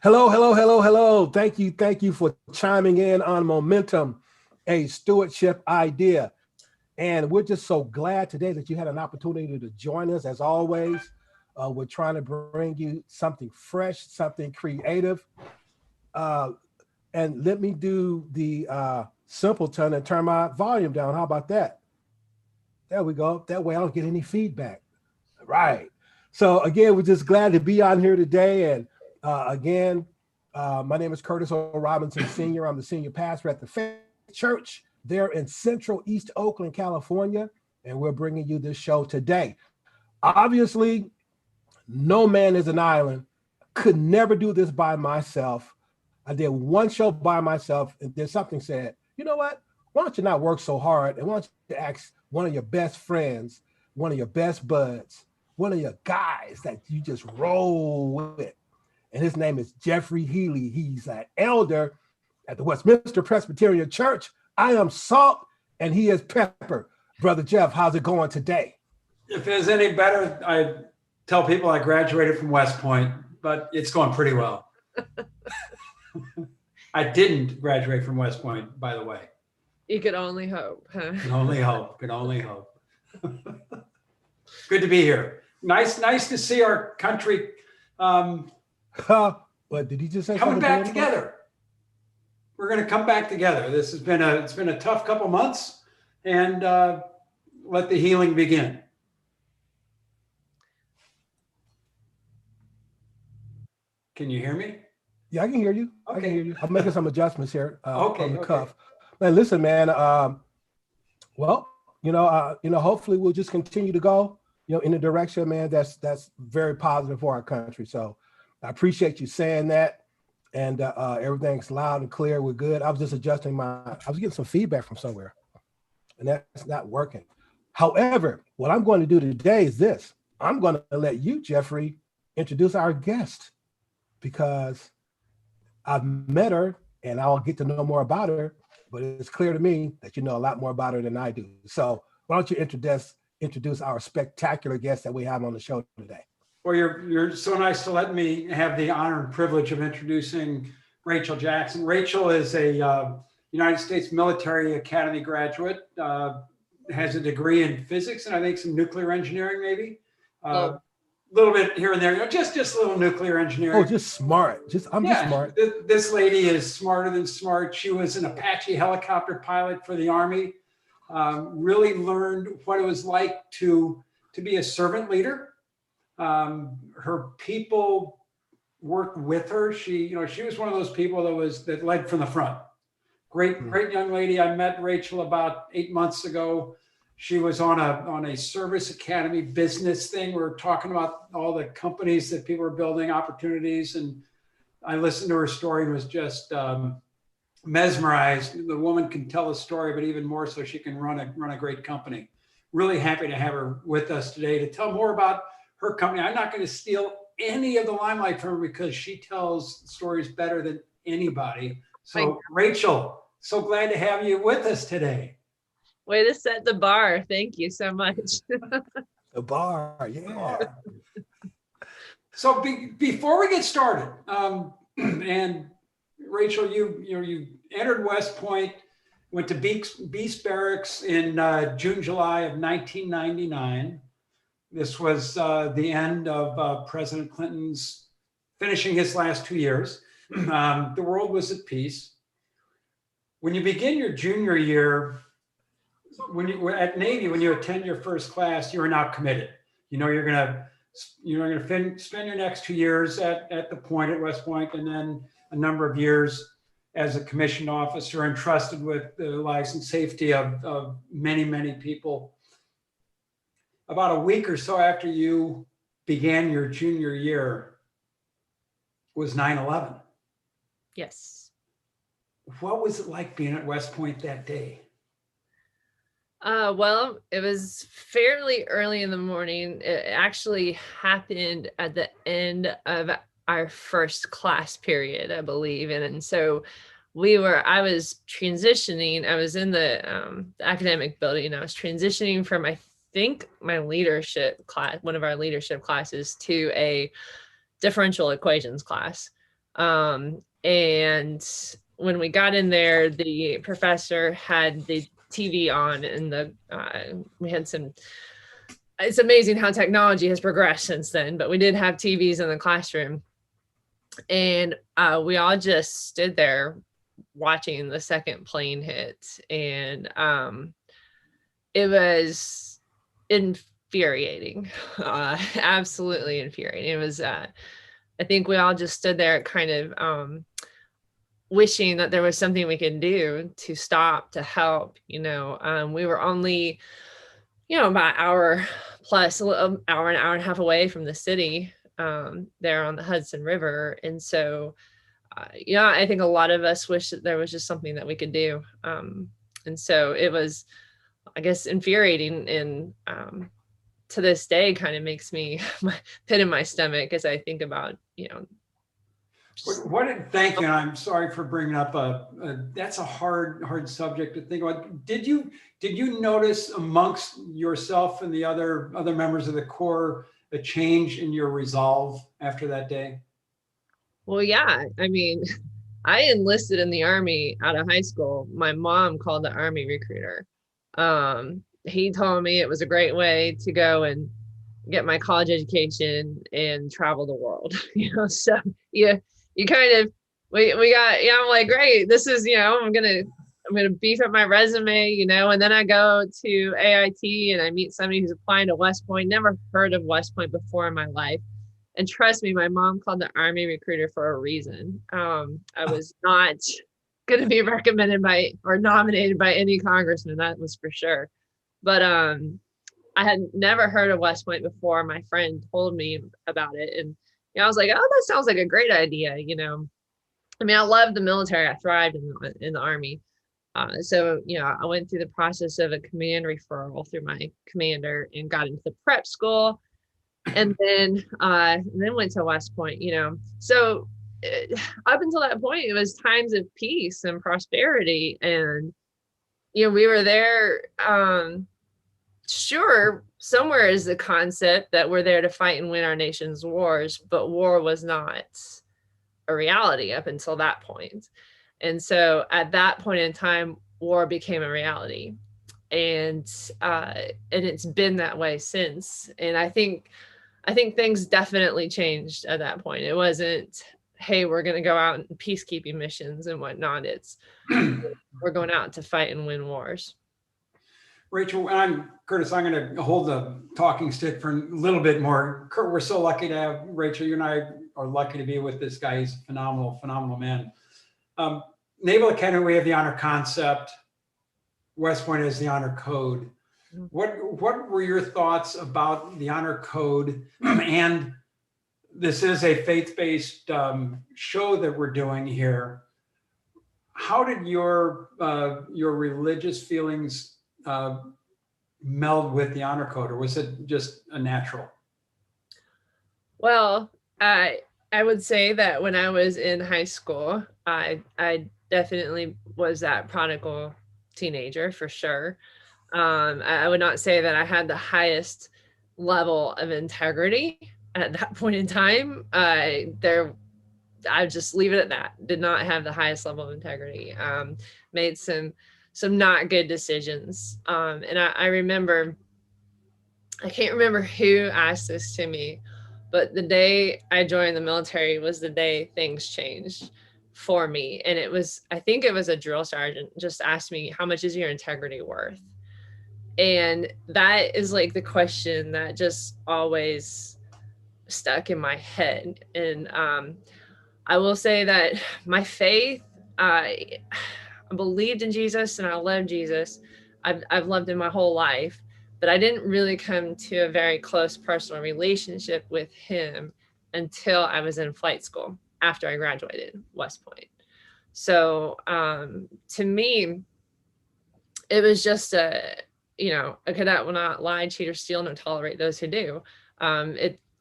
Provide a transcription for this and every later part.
Hello, hello, hello, hello. Thank you for chiming in on Momentum, a stewardship idea. And we're just so glad today that you had an opportunity to join us. As always, we're trying to bring you something fresh, something creative. Uh, and let me do the simpleton and turn my volume down. How about that? There we go. That way I don't get any feedback. Right. So again, we're just glad to be on here today. And again, my name is Curtis O. Robinson Sr. I'm the senior pastor at the Faith Church there in Central East Oakland, California. And we're bringing you this show today. Obviously, no man is an island. Could never do this by myself. I did one show by myself, and then something said, you know what? Why don't you not work so hard? And why don't you ask one of your best friends, one of your best buds, one of your guys that you just roll with? And his name is Jeffrey Healy. He's an elder at the Westminster Presbyterian Church. I am salt and he is pepper. Brother Jeff, how's it going today? If it's any better, I tell people I graduated from West Point, but it's going pretty well. I didn't graduate from West Point, by the way. You could only hope, huh? Could only hope. Could only hope. Good to be here. Nice to see our country. What did he just say? Coming back together. We're going to come back together. This has been a tough couple months, and let the healing begin. Can you hear me? Yeah, I can hear you. Okay. I can hear you. I'm making some adjustments here Okay, on the okay. cuff. Man, listen, man. Hopefully we'll just continue to go, in the direction, man. That's very positive for our country. So I appreciate you saying that. And everything's loud and clear. We're good. I was just adjusting I was getting some feedback from somewhere, and that's not working. However, what I'm going to do today is this. I'm going to let you, Jeffrey, introduce our guest, because I've met her and I'll get to know more about her, but it's clear to me that you know a lot more about her than I do. So why don't you introduce our spectacular guest that we have on the show today? Well, you're so nice to let me have the honor and privilege of introducing Rachel Jackson. Rachel is a United States Military Academy graduate, has a degree in physics and I think some nuclear engineering, maybe. A little bit here and there, just a little nuclear engineering. Oh, just smart. I'm just smart. This lady is smarter than smart. She was an Apache helicopter pilot for the Army. Really learned what it was like to be a servant leader. Her people worked with her. She was one of those people that led from the front. Great young lady. I met Rachel about 8 months ago. She was on a service academy business thing. We were talking about all the companies that people are building, opportunities, and I listened to her story and was just mesmerized. The woman can tell a story, but even more so, she can run a great company. Really happy to have her with us today to tell more about her company. I'm not going to steal any of the limelight from her because she tells stories better than anybody. So Rachel, so glad to have you with us today. Way to set the bar. Thank you so much. The bar, yeah. So before we get started, and Rachel, you entered West Point, went to Beast Barracks in June, July of 1999. This was the end of President Clinton's finishing his last 2 years. The world was at peace. When you begin your junior year, when you were at Navy, when you attend your first class, you are now committed. You're gonna spend your next 2 years at the point at West Point, and then a number of years as a commissioned officer entrusted with the lives and safety of many people. About a week or so after you began your junior year was 9/11. Yes. What was it like being at West Point that day? Well, it was fairly early in the morning. It actually happened at the end of our first class period, I believe. And so I was transitioning. I was in the academic building. I was transitioning from, I think, my leadership class, one of our leadership classes, to a differential equations class. And when we got in there, the professor had the TV on, and we had some. It's amazing how technology has progressed since then, but we did have TVs in the classroom, and we all just stood there watching the second plane hit, and it was infuriating, absolutely infuriating. It was, I think we all just stood there kind of wishing that there was something we could do to stop, to help. We were only, about hour plus, an hour and a half away from the city, there on the Hudson River. And so, I think a lot of us wish that there was just something that we could do. And so it was, I guess, infuriating, and to this day kind of makes me my pit in my stomach as I think about, Thank you. And I'm sorry for bringing up that's a hard subject to think about. Did you notice amongst yourself and the other members of the Corps a change in your resolve after that day? Well, yeah. I mean, I enlisted in the Army out of high school. My mom called the Army recruiter. He told me it was a great way to go and get my college education and travel the world. So you kind of, we got, I'm like, great, this is, I'm gonna beef up my resume, and then I go to AIT and I meet somebody who's applying to West Point. Never heard of West Point before in my life. And trust me, my mom called the Army recruiter for a reason. I was not going to be recommended by or nominated by any congressman, that was for sure. But I had never heard of West Point before. My friend told me about it, and I was like, oh, that sounds like a great idea. I mean, I loved the military. I thrived in the Army. So, I went through the process of a command referral through my commander and got into the prep school, and then went to West Point. So up until that point, it was times of peace and prosperity, and we were there. Sure, somewhere is the concept that we're there to fight and win our nation's wars, but war was not a reality up until that point. And so at that point in time, war became a reality, and it's been that way since. And I think things definitely changed at that point. It wasn't, hey, we're going to go out in peacekeeping missions and whatnot. It's we're going out to fight and win wars. Rachel, Curtis, I'm going to hold the talking stick for a little bit more. Kurt, we're so lucky to have Rachel. You and I are lucky to be with this guy. He's a phenomenal man. Naval Academy, we have the honor concept. West Point is the honor code. What were your thoughts about the honor code? And this is a faith-based show that we're doing here. How did your religious feelings meld with the honor code, or was it just a natural? Well, I would say that when I was in high school, I definitely was that prodigal teenager for sure. I would not say that I had the highest level of integrity at that point in time. I just leave it at that. Did not have the highest level of integrity. Made some not good decisions. And I remember, I can't remember who asked this to me, but the day I joined the military was the day things changed for me. And I think it was a drill sergeant just asked me, how much is your integrity worth? And that is like the question that just always stuck in my head. And I will say that my faith, I believed in Jesus and I love Jesus. I've loved him my whole life, but I didn't really come to a very close personal relationship with him until I was in flight school after I graduated West Point. So to me, it was just a cadet will not lie, cheat, or steal, nor tolerate those who do.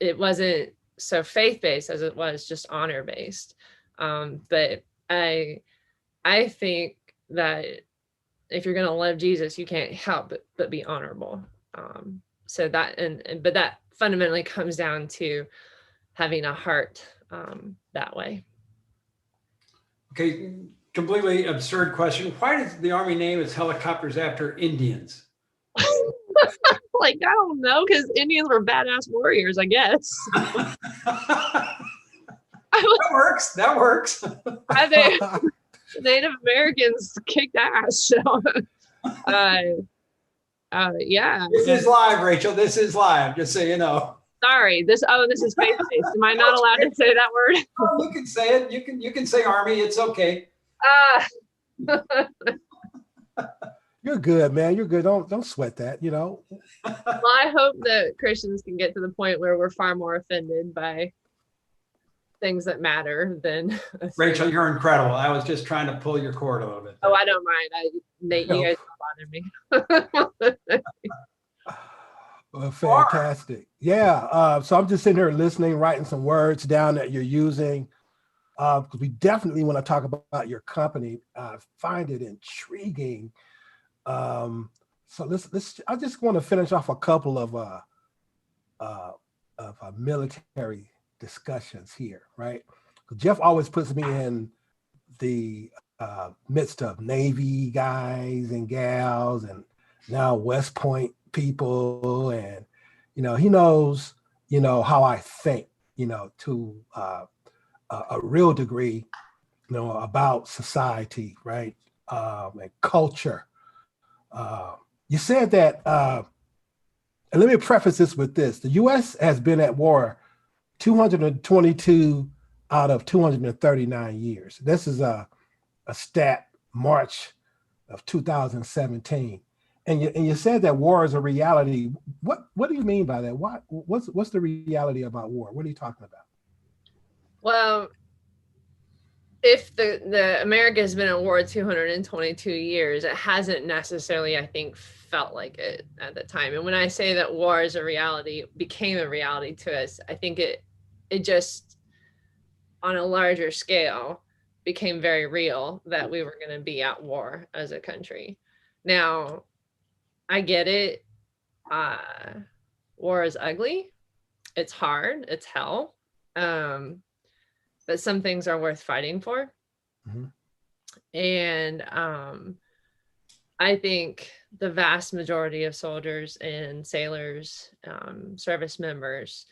It wasn't so faith-based as it was just honor-based. But I think that if you're going to love Jesus, you can't help but be honorable. So that but that fundamentally comes down to having a heart that way. Okay, completely absurd question. Why does the Army name its helicopters after Indians? Like, I don't know, because Indians were badass warriors, I guess. That works. That works. I think Native Americans kicked ass. So, yeah. This is live, Rachel. This is live, just so you know. Sorry, this is faith-based. Am I not allowed to say that word? You can say it. You can say Army. It's okay. You're good, man. You're good. Don't sweat that, you know. Well, I hope that Christians can get to the point where we're far more offended by things that matter than Rachel, you're incredible. I was just trying to pull your cord a little bit. Oh, I don't mind. Nate, you guys don't bother me. Well, fantastic. Yeah. So I'm just sitting here listening, writing some words down that you're using. Because we definitely want to talk about your company. I find it intriguing. So let's. I just want to finish off a couple of military discussions here, right? Jeff always puts me in the midst of Navy guys and gals, and now West Point people, and he knows how I think, to a real degree, about society, right, and culture. You said that, and let me preface this with this: the U.S. has been at war 222 out of 239 years. This is a stat, March of 2017. And you said that war is a reality. What do you mean by that? What's the reality about war? What are you talking about? Well, if the America has been at war 222 years, it hasn't necessarily, I think, felt like it at the time. And when I say that war is a reality, became a reality to us, I think it just, on a larger scale, became very real that we were going to be at war as a country. Now, I get it. War is ugly. It's hard. It's hell. But some things are worth fighting for. Mm-hmm. And I think the vast majority of soldiers and sailors, service members,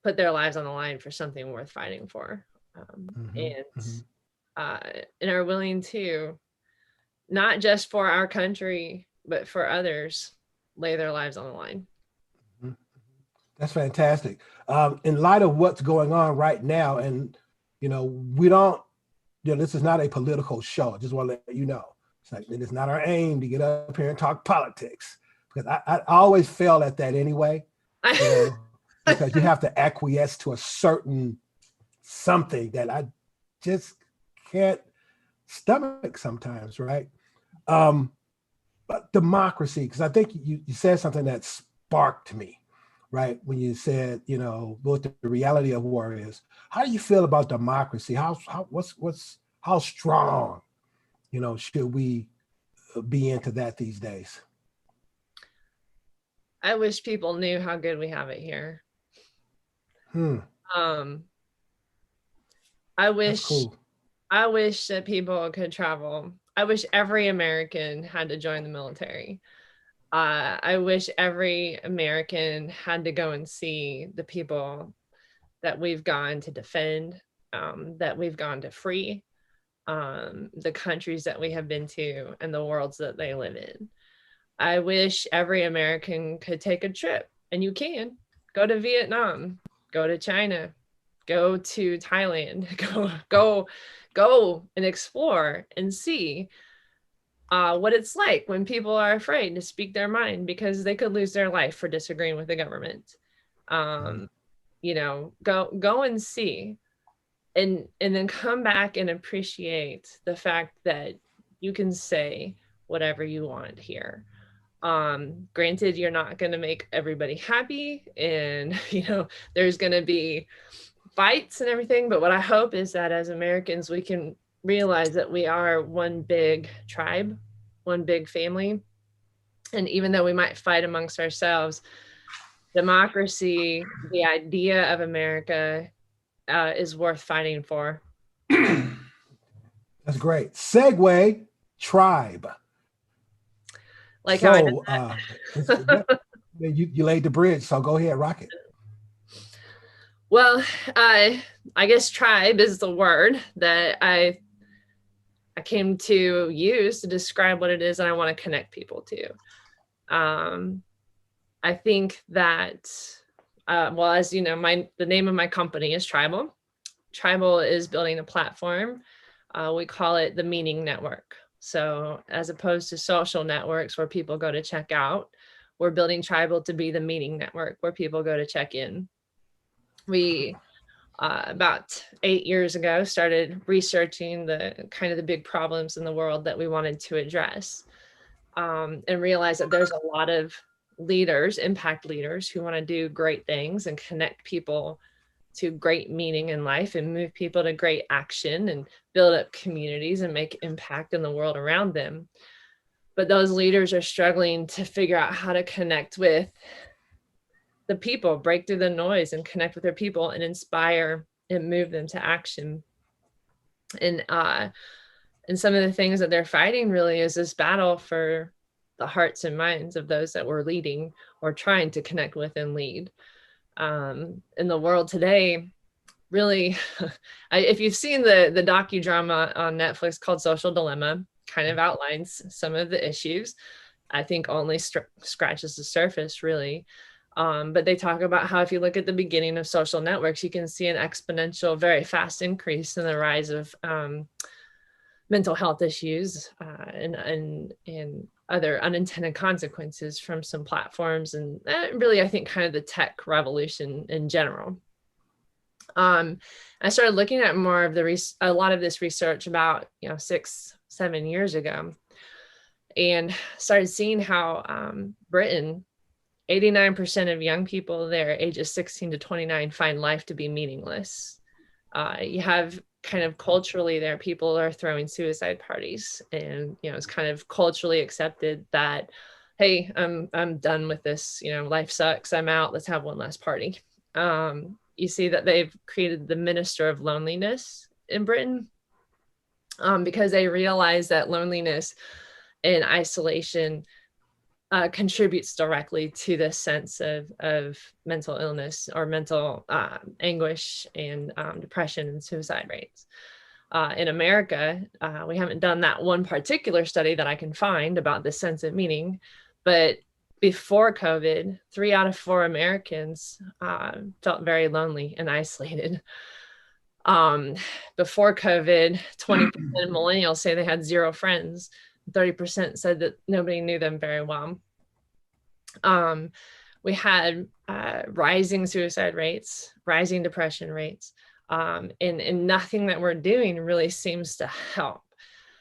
put their lives on the line for something worth fighting for. And are willing to, not just for our country, but for others, lay their lives on the line. That's fantastic. In light of what's going on right now, and we don't, this is not a political show. I just want to let you know. It's not our aim to get up here and talk politics, because I always fail at that anyway. Because you have to acquiesce to a certain something that I just can't stomach sometimes, right? But democracy, because I think you said something that sparked me, right? When you said, what the reality of war is. How do you feel about democracy? How strong, should we be into that these days? I wish people knew how good we have it here. I wish that people could travel. I wish every American had to join the military. I wish every American had to go and see the people that we've gone to defend, that we've gone to free, the countries that we have been to, and the worlds that they live in. I wish every American could take a trip, and you can go to Vietnam, go to China, go to Thailand, go and explore and see what it's like when people are afraid to speak their mind because they could lose their life for disagreeing with the government. Go and see, and then come back and appreciate the fact that you can say whatever you want here. Granted, you're not going to make everybody happy, and there's going to be fights and everything, but what I hope is that as Americans we can realize that we are one big tribe, one big family, and even though we might fight amongst ourselves, democracy, the idea of America, is worth fighting for. That's great. Segue, tribe. Like how I did So that. you laid the bridge. So go ahead, rock it. Well, I guess tribe is the word that I came to use to describe what it is that I want to connect people to. I think that, well, as you know, the name of my company is Tribal. Tribal is building a platform. We call it the Meaning Network. So as opposed to social networks where people go to check out, we're building Tribal to be the Meaning Network where people go to check in. We about 8 years ago started researching the kind of the big problems in the world that we wanted to address, and realized that there's a lot of leaders, impact leaders, who want to do great things and connect people to great meaning in life and move people to great action and build up communities and make impact in the world around them. But those leaders are struggling to figure out how to connect with the people, break through the noise and connect with their people and inspire and move them to action. And some of the things that they're fighting really is this battle for the hearts and minds of those that we're leading or trying to connect with and lead. In the world today, really, if you've seen the docudrama on Netflix called Social Dilemma, kind of outlines some of the issues. I think only scratches the surface, really. But they talk about how if you look at the beginning of social networks, you can see an exponential, very fast increase in the rise of mental health issues and other unintended consequences from some platforms, and really, I think, kind of the tech revolution in general. I started looking at more of a lot of this research about 6-7 years ago, and started seeing how Britain, 89% of young people there ages 16 to 29 find life to be meaningless. You have kind of culturally there, people are throwing suicide parties, and it's kind of culturally accepted that, hey, I'm done with this, life sucks, I'm out, let's have one last party. You see that they've created the Minister of Loneliness in Britain, because they realize that loneliness and isolation contributes directly to this sense of mental illness or mental anguish and depression and suicide rates. In America, we haven't done that one particular study that I can find about the sense of meaning, but before COVID, 3 out of 4 Americans felt very lonely and isolated. Before COVID, 20% of millennials say they had 0 friends. 30% said that nobody knew them very well. We had rising suicide rates, rising depression rates, and nothing that we're doing really seems to help.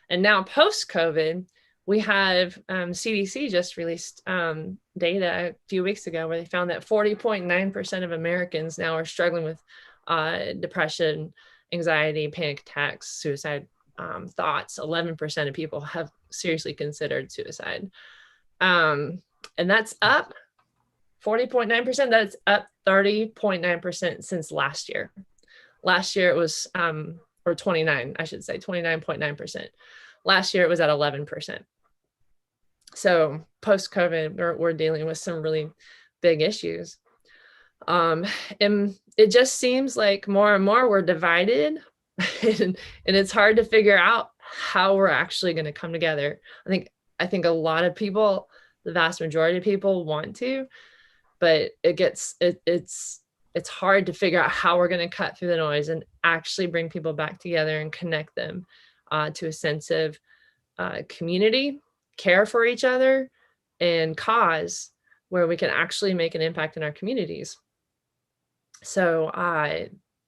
And now post-COVID, we have CDC just released data a few weeks ago where they found that 40.9% of Americans now are struggling with depression, anxiety, panic attacks, suicide thoughts. 11% of people have seriously considered suicide. And that's up 40.9%. That's up 30.9% since last year. Last year it was, or 29, I should say, 29.9%. Last year it was at 11%. So post-COVID, we're dealing with some really big issues. And it just seems like more and more we're divided and it's hard to figure out how we're actually going to come together. I think a lot of people, the vast majority of people want to, but it's hard to figure out how we're going to cut through the noise and actually bring people back together and connect them to a sense of community, care for each other, and cause where we can actually make an impact in our communities. So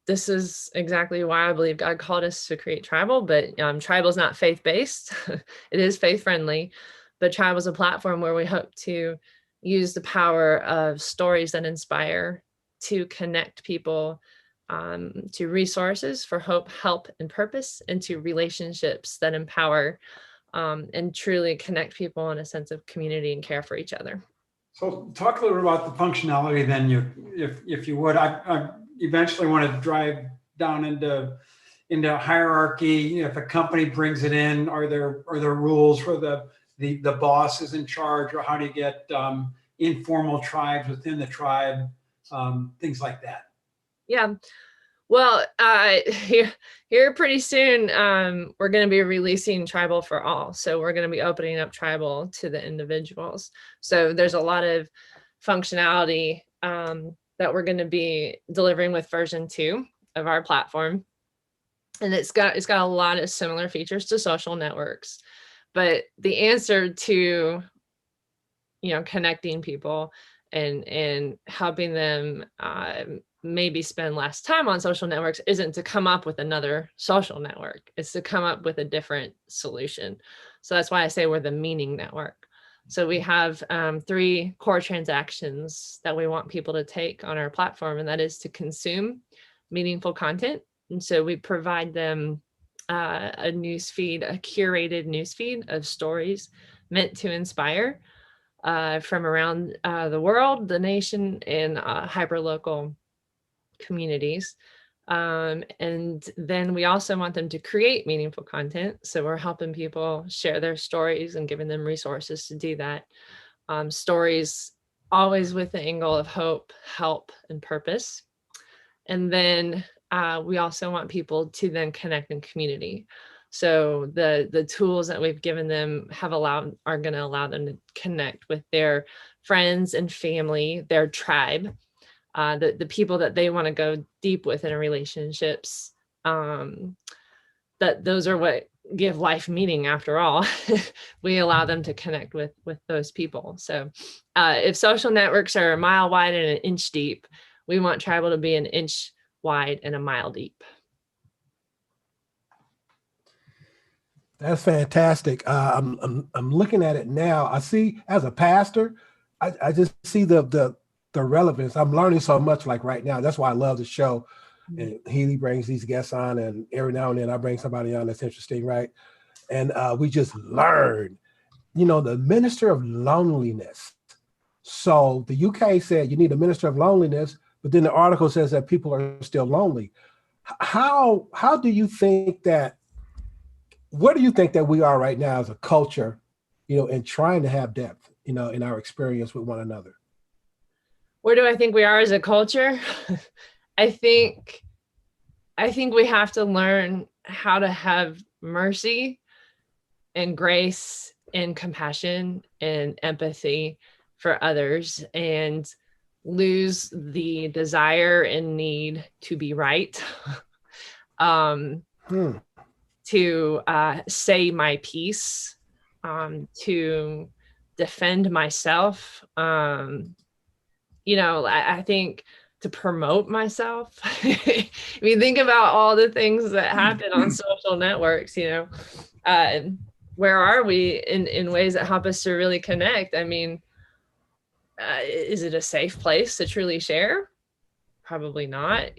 this is exactly why I believe God called us to create Tribal, but Tribal is not faith-based. It is faith-friendly, but Tribal is a platform where we hope to use the power of stories that inspire to connect people to resources for hope, help, and purpose, and to relationships that empower and truly connect people in a sense of community and care for each other. So talk a little bit about the functionality then, if you would. I eventually want to drive down into into hierarchy. If a company brings it in, are there rules for the boss is in charge, or how do you get informal tribes within the tribe, things like that? Yeah. Well, here pretty soon, we're going to be releasing Tribal for All. So we're going to be opening up Tribal to the individuals. So there's a lot of functionality that we're going to be delivering with version 2 of our platform. And it's got a lot of similar features to social networks. But the answer to, connecting people and helping them maybe spend less time on social networks isn't to come up with another social network. It's to come up with a different solution. So that's why I say we're the meaning network. So we have 3 core transactions that we want people to take on our platform, and that is to consume meaningful content. And so we provide them a newsfeed, a curated newsfeed of stories meant to inspire from around the world, the nation, and hyperlocal communities. And then we also want them to create meaningful content. So we're helping people share their stories and giving them resources to do that. Stories always with the angle of hope, help, and purpose. And then we also want people to then connect in community. So the tools that we've given them are going to allow them to connect with their friends and family, their tribe, the people that they want to go deep with in relationships. That those are what give life meaning after all. We allow them to connect with those people. So if social networks are a mile wide and an inch deep, we want Tribal to be an inch wide and a mile deep. That's fantastic. I'm looking at it now. I see, as a pastor, I just see the relevance. I'm learning so much, like right now. That's why I love the show. And Healy brings these guests on, and every now and then I bring somebody on that's interesting, right? And we just learn, the minister of loneliness. So the UK said you need a minister of loneliness, but then the article says that people are still lonely. How do you think that, where do you think that we are right now as a culture, in trying to have depth, in our experience with one another? Where do I think we are as a culture? I think we have to learn how to have mercy and grace and compassion and empathy for others, and lose the desire and need to be right. To say my piece, to defend myself, I think to promote myself. I mean, think about all the things that happen on social networks, where are we in ways that help us to really connect? I mean, is it a safe place to truly share? Probably not.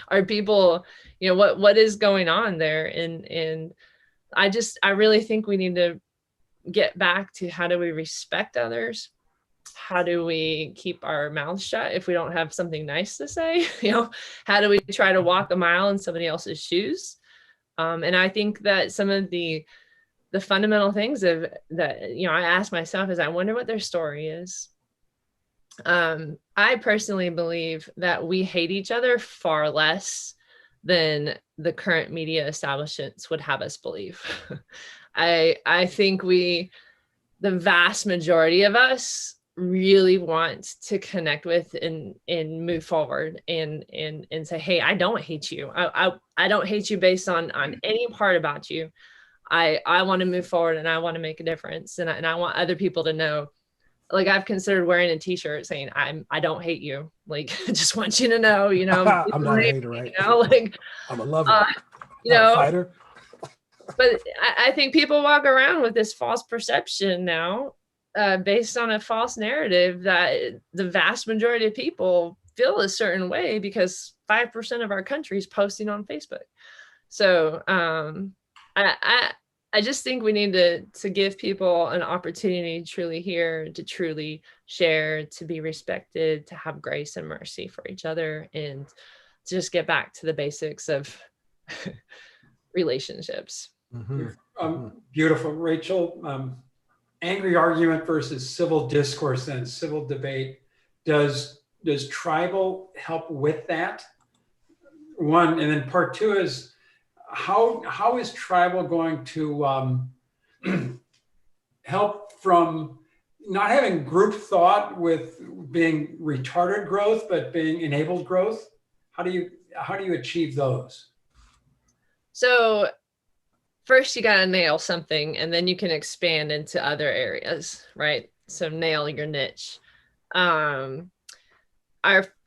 Are people, what is going on there? And I really think we need to get back to, how do we respect others? How do we keep our mouths shut if we don't have something nice to say? How do we try to walk a mile in somebody else's shoes? And I think that some of the fundamental things that I ask myself is, I wonder what their story is. I personally believe that we hate each other far less than the current media establishments would have us believe. I think the vast majority of us really want to connect with and move forward and say, hey, I don't hate you. I don't hate you based on any part about you. I want to move forward, and I want to make a difference. And I want other people to know, like, I've considered wearing a t-shirt saying, I don't hate you. Like, I just want you to know, I'm not a hater, right? I'm a lover, not a fighter. But I think people walk around with this false perception now, based on a false narrative, that the vast majority of people feel a certain way because 5% of our country is posting on Facebook. So I just think we need to give people an opportunity to truly hear, to truly share, to be respected, to have grace and mercy for each other, and to just get back to the basics of relationships. Mhm. Beautiful, Rachel. Angry argument versus civil discourse and civil debate. Does tribal help with that? One, and then part two is how is tribal going to help from not having group thought with being retarded growth, but being enabled growth? How do you achieve those? So first you got to nail something, and then you can expand into other areas, right? So nail your niche.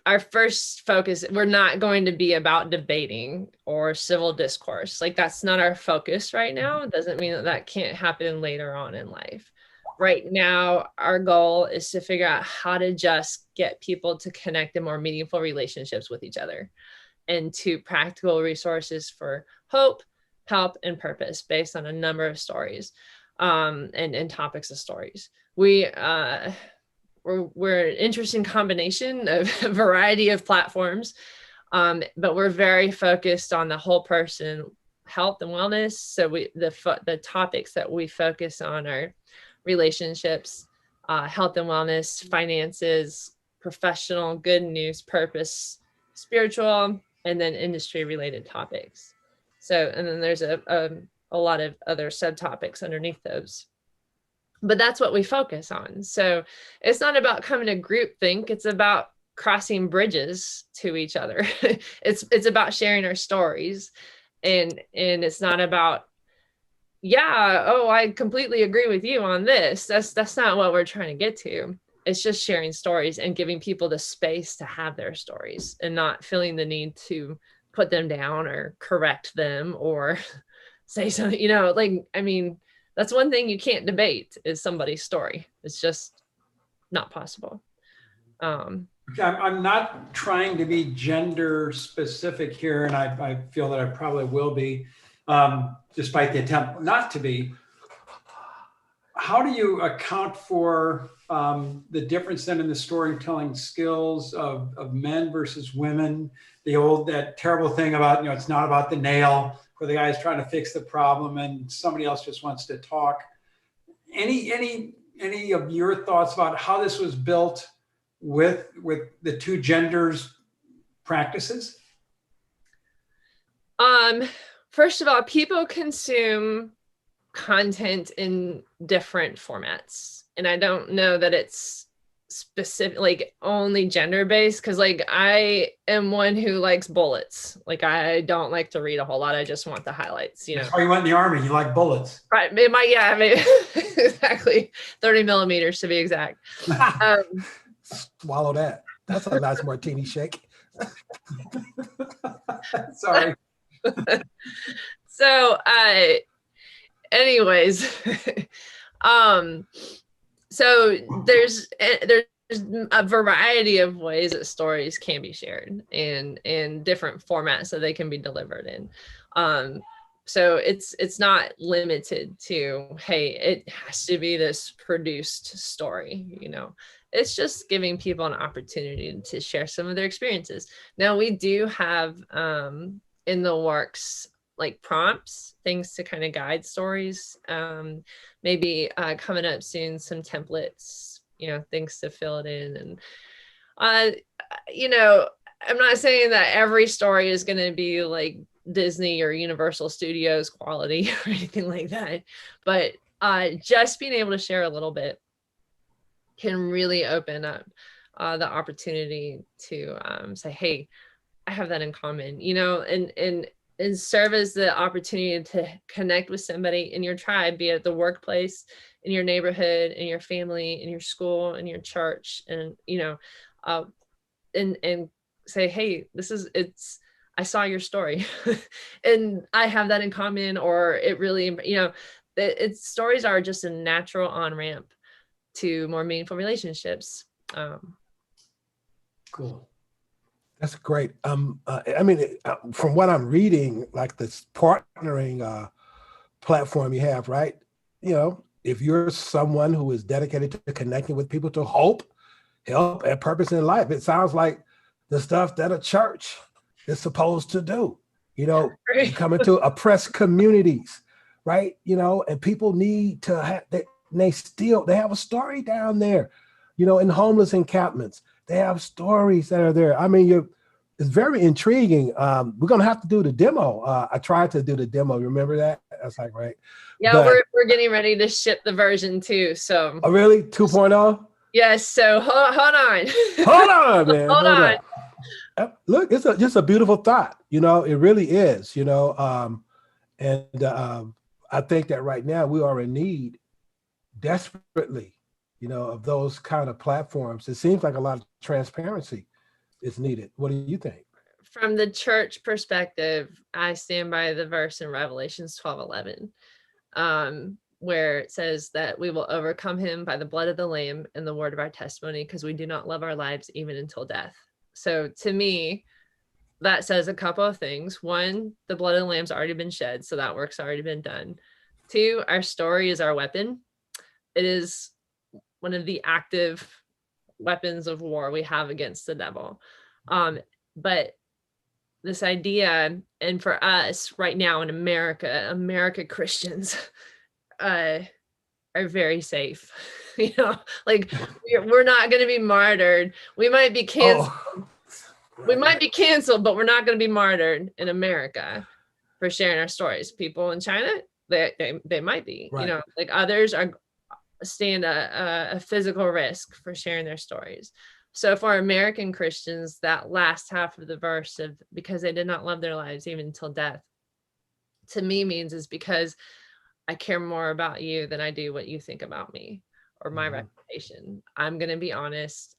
Our first focus, we're not going to be about debating or civil discourse. Like, that's not our focus right now. It doesn't mean that that can't happen later on in life. Right now, our goal is to figure out how to just get people to connect in more meaningful relationships with each other, and to practical resources for hope, help, and purpose based on a number of stories, and topics of stories. We're an interesting combination of a variety of platforms, but we're very focused on the whole person, health and wellness. So the topics that we focus on are relationships, health and wellness, finances, professional, good news, purpose, spiritual, and then industry related topics. So, and then there's a lot of other subtopics underneath those. But that's what we focus on. So it's not about coming to groupthink. It's about crossing bridges to each other. It's about sharing our stories, and it's not about, yeah, oh, I completely agree with you on this. That's not what we're trying to get to. It's just sharing stories and giving people the space to have their stories, and not feeling the need to put them down or correct them or say something, like, I mean, that's one thing you can't debate is somebody's story. It's just not possible. I'm not trying to be gender specific here, and I feel that I probably will be, despite the attempt not to be. How do you account for the difference then in the storytelling skills of men versus women? That terrible thing about, it's not about the nail, where the guy's trying to fix the problem and somebody else just wants to talk. Any of your thoughts about how this was built with the two genders practices? First of all, people consume content in different formats, and I don't know that it's specific, like only gender based, because like I am one who likes bullets. Like, I don't like to read a whole lot. I just want the highlights. That's why you went in the Army. You like bullets, right? Exactly, 30 millimeters to be exact. Swallow that. That's a nice martini shake. Sorry. So, anyways, so there's a variety of ways that stories can be shared in different formats that they can be delivered in. So it's not limited to, hey, it has to be this produced story, It's just giving people an opportunity to share some of their experiences. Now, we do have in the works, like prompts, things to kind of guide stories. Maybe coming up soon, some templates, things to fill it in. And, I'm not saying that every story is going to be like Disney or Universal Studios quality or anything like that. But just being able to share a little bit can really open up the opportunity to say, hey, I have that in common, and serve as the opportunity to connect with somebody in your tribe, be it at the workplace, in your neighborhood, in your family, in your school, in your church, and, and say, hey, I saw your story and I have that in common, or it really, stories are just a natural on-ramp to more meaningful relationships. Cool. That's great. From what I'm reading, like this partnering platform you have, right? If you're someone who is dedicated to connecting with people to hope, help, and purpose in life, it sounds like the stuff that a church is supposed to do. You know, you come into oppressed communities, right? You know, and people need to have they have a story down there, you know, in homeless encampments. They have stories that are there. I mean, it's very intriguing. We're gonna have to do the demo. I tried to do the demo. Remember that? That's like, right. Yeah, but, we're getting ready to ship the version 2. So oh, really? 2.0? yes, so hold on. Hold on, man. Hold on. Look, it's just a beautiful thought. You know, it really is, you know. I think that right now we are in need desperately, you know, of those kind of platforms. It seems like a lot of transparency is needed. What do you think? From the church perspective, I stand by the verse in Revelations 12:11, where it says that we will overcome him by the blood of the Lamb and the word of our testimony, because we do not love our lives even until death. So to me, that says a couple of things. One, the blood of the Lamb's already been shed, so that work's already been done. Two, our story is our weapon. It is one of the active weapons of war we have against the devil. But this idea, and for us right now in America Christians are very safe. You know, like we're not going to be martyred. We might be canceled. We might be canceled, but we're not going to be martyred in America for sharing our stories. People in China, they might be, right. You know, like others stand a physical risk for sharing their stories. So for American Christians, that last half of the verse of because they did not love their lives even until death, to me means is because I care more about you than I do what you think about me or my reputation. I'm going to be honest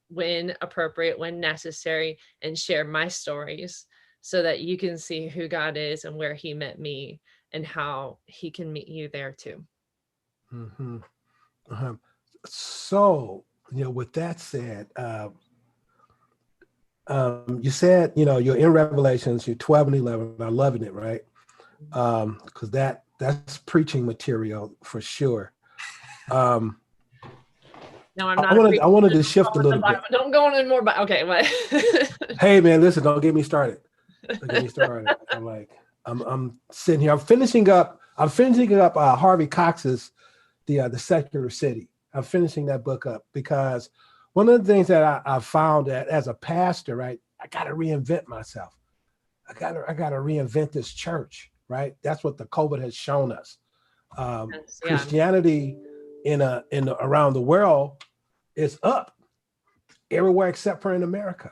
when appropriate, when necessary, and share my stories so that you can see who God is and where he met me and how he can meet you there too. Mm-hmm. So, you know, with that said, you said, you know, you're in Revelations, you're 12 and 11. I'm loving it, right? Because that's preaching material for sure. No, I'm not. I wanted to shift a little bit. Don't go on anymore. But okay, what? Hey, man, listen, don't get me started. Don't get me started. I'm sitting here. I'm finishing up Harvey Cox's The Secular City. I'm finishing that book up because one of the things that I found that as a pastor, right, I got to reinvent myself. I got to reinvent this church, right? That's what the COVID has shown us. Christianity around the world is up everywhere except for in America.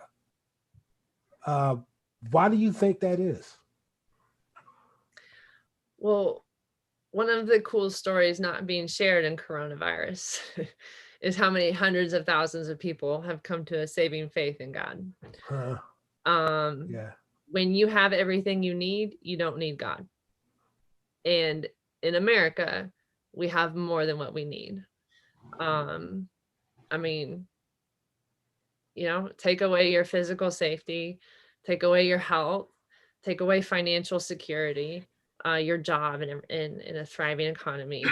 Why do you think that is? Well, one of the cool stories not being shared in coronavirus is how many hundreds of thousands of people have come to a saving faith in God. When you have everything you need, you don't need God. And in America, we have more than what we need. I mean, you know, take away your physical safety, take away your health, take away financial security, your job in a thriving economy.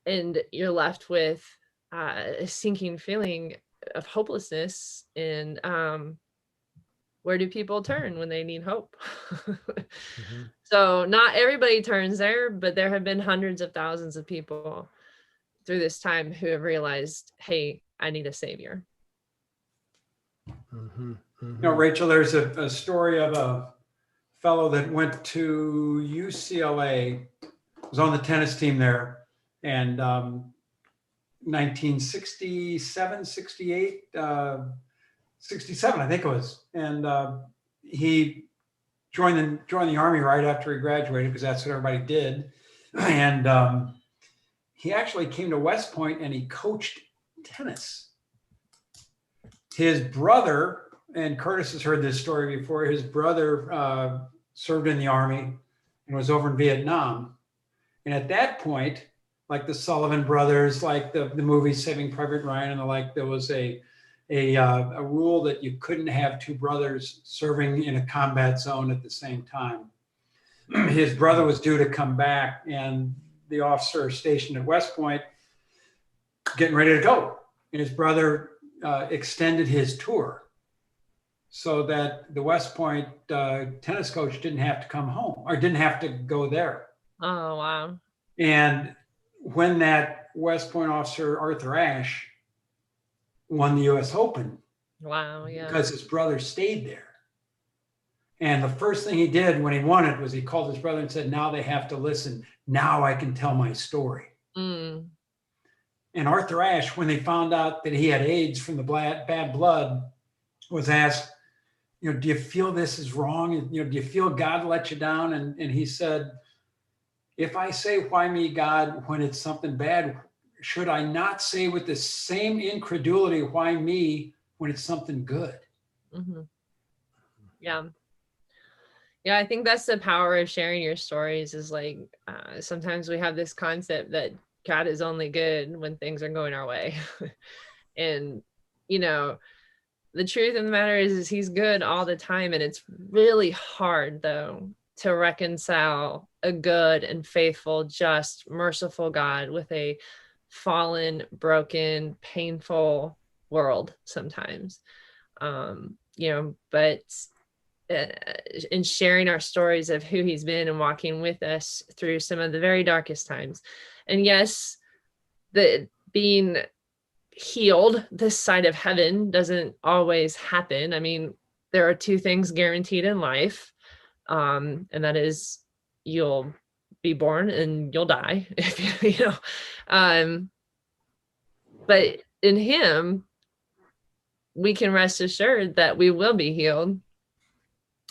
And you're left with a sinking feeling of hopelessness. And where do people turn when they need hope? So not everybody turns there, but there have been hundreds of thousands of people through this time who have realized, hey, I need a savior. You know, Rachel, there's a story of a fellow that went to UCLA, was on the tennis team there, and 1967, 68, 67, I think it was. And he joined the Army right after he graduated, because that's what everybody did. And he actually came to West Point and he coached tennis. His brother, and Curtis has heard this story before, his brother served in the Army and was over in Vietnam. And at that point, like the Sullivan brothers, like the movie Saving Private Ryan and the like, there was a rule that you couldn't have two brothers serving in a combat zone at the same time. His brother was due to come back, and the officer stationed at West Point getting ready to go. And his brother extended his tour. so that the West Point tennis coach didn't have to come home or didn't have to go there. Oh, wow. And when that West Point officer, Arthur Ashe, won the US Open, Wow. Yeah. because his brother stayed there. And the first thing he did when he won it was he called his brother and said, now they have to listen. Now I can tell my story. Mm. And Arthur Ashe, when they found out that he had AIDS from the bad blood, was asked, do you feel this is wrong? Do you feel God let you down? And he said, if I say, why me, God, when it's something bad, should I not say with the same incredulity, why me, when it's something good? Mm-hmm. Yeah. Yeah, I think that's the power of sharing your stories is like, sometimes we have this concept that God is only good when things are going our way. And, the truth of the matter is he's good all the time. And it's really hard, though, to reconcile a good and faithful, just, merciful God with a fallen, broken, painful world sometimes. But in sharing our stories of who he's been and walking with us through some of the very darkest times. And yes, the being healed this side of heaven doesn't always happen. I mean, there are two things guaranteed in life. And that is you'll be born and you'll die. But in him, we can rest assured that we will be healed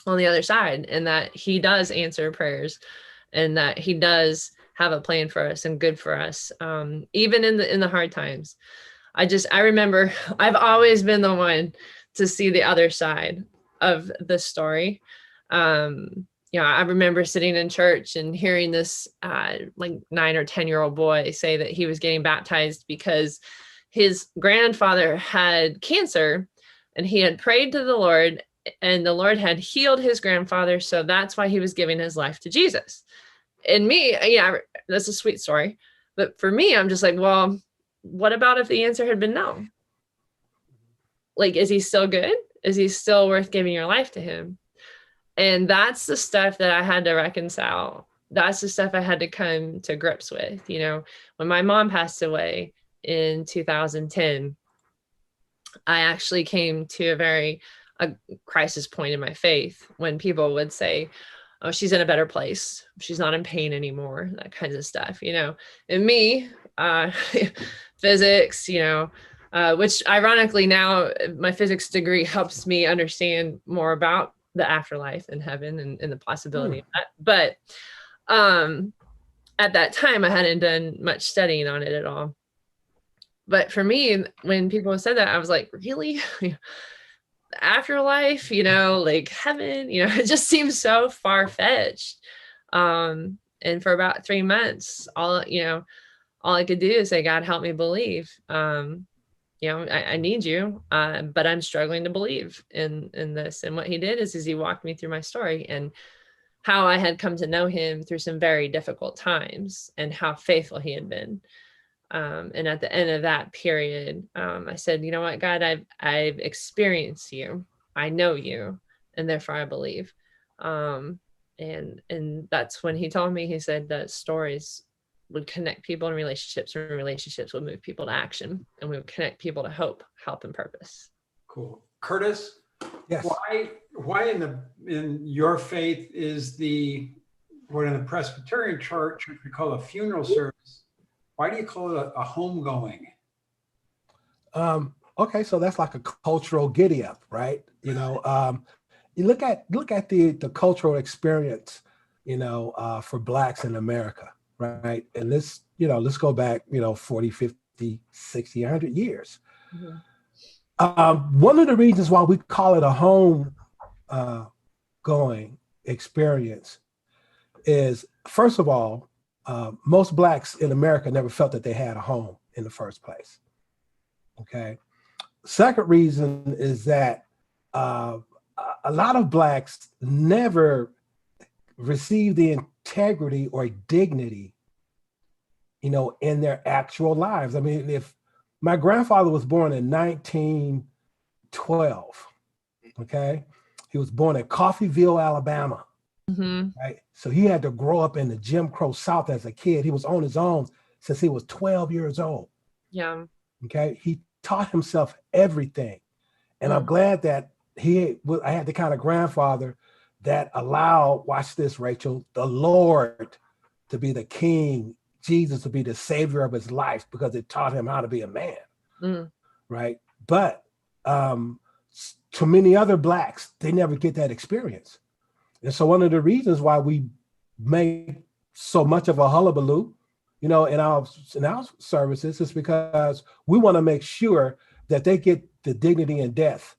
on the other side, and that he does answer prayers, and that he does have a plan for us and good for us, even in the hard times. I remember I've always been the one to see the other side of the story. I remember sitting in church and hearing this like 9 or 10-year-old boy say that he was getting baptized because his grandfather had cancer and he had prayed to the Lord and the Lord had healed his grandfather. So that's why he was giving his life to Jesus. And me, that's a sweet story. But for me, I'm just like, well, what about if the answer had been no? Like, is he still good? Is he still worth giving your life to him? And that's the stuff that I had to reconcile. That's the stuff I had to come to grips with. When my mom passed away in 2010, I actually came to a crisis point in my faith when people would say, oh, she's in a better place. She's not in pain anymore, that kinds of stuff, And me, physics, which ironically now my physics degree helps me understand more about the afterlife and heaven and the possibility of that. But at that time, I hadn't done much studying on it at all. But for me, when people said that, I was like, really? Afterlife, like heaven, it just seems so far-fetched. And for about 3 months, all I could do is say, God, help me believe. I need you, but I'm struggling to believe in this. And what he did is he walked me through my story and how I had come to know him through some very difficult times and how faithful he had been. And at the end of that period, I said, you know what, God, I've experienced you. I know you, and therefore I believe. And that's when he told me, he said that stories would connect people in relationships, and relationships would move people to action, and we would connect people to hope, help, and purpose. Cool. Curtis, Yes. Why in your faith is what in the Presbyterian church we call a funeral service, why do you call it a homegoing? Okay, so that's like a cultural giddy up, right? You look at the cultural experience, for Blacks in America, right? And let's go back, 40, 50, 60, 100 years. Mm-hmm. One of the reasons why we call it a home going experience is, first of all, most Blacks in America never felt that they had a home in the first place. Okay. Second reason is that a lot of Blacks never received the integrity or dignity, in their actual lives. I mean, if my grandfather was born in 1912, Okay. He was born in Coffeyville, Alabama. Hmm. Right. So he had to grow up in the Jim Crow South as a kid. He was on his own since he was 12 years old. Yeah. Okay. He taught himself everything. And I'm glad that I had the kind of grandfather that allowed, watch this, Rachel, the Lord to be the king, Jesus to be the savior of his life, because it taught him how to be a man. Mm. Right. But to many other Blacks, they never get that experience. And so one of the reasons why we make so much of a hullabaloo, in our services, is because we want to make sure that they get the dignity in death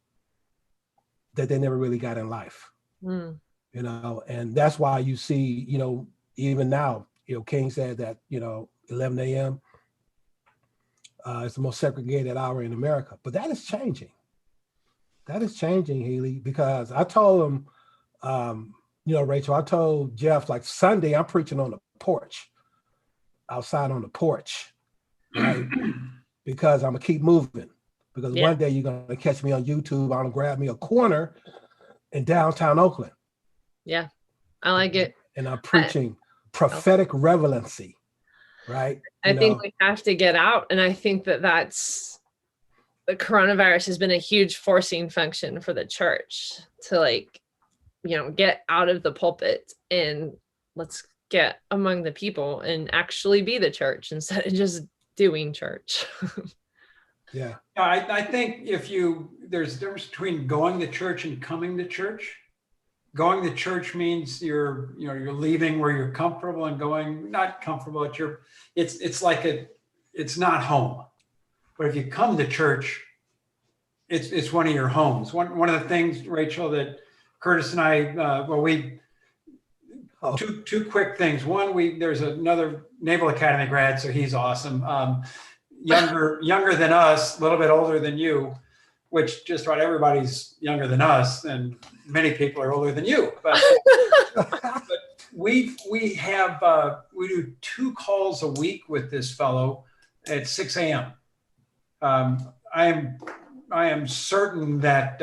that they never really got in life. Mm. And that's why you see, even now, King said that, 11 a.m. It's the most segregated hour in America, but that is changing. That is changing, Healy, because I told him, Rachel, I told Jeff, like Sunday, I'm preaching on the porch, outside on the porch, right? Because I'm gonna keep moving. Because one day you're gonna catch me on YouTube. I'm gonna grab me a corner in downtown Oakland. Yeah, I like it. And I'm preaching prophetic relevancy, right? I think we have to get out, and I think that's the coronavirus has been a huge forcing function for the church to get out of the pulpit and let's get among the people and actually be the church instead of just doing church. Yeah. I think there's a difference between going to church and coming to church. Going to church means you're leaving where you're comfortable and going not comfortable at it's not home. But if you come to church, it's one of your homes. One of the things, Rachel, that Curtis and I, two quick things. One, there's another Naval Academy grad, so he's awesome. Younger than us, a little bit older than you, which just about everybody's younger than us, and many people are older than you. But we do 2 calls a week with this fellow at 6 a.m. I am certain that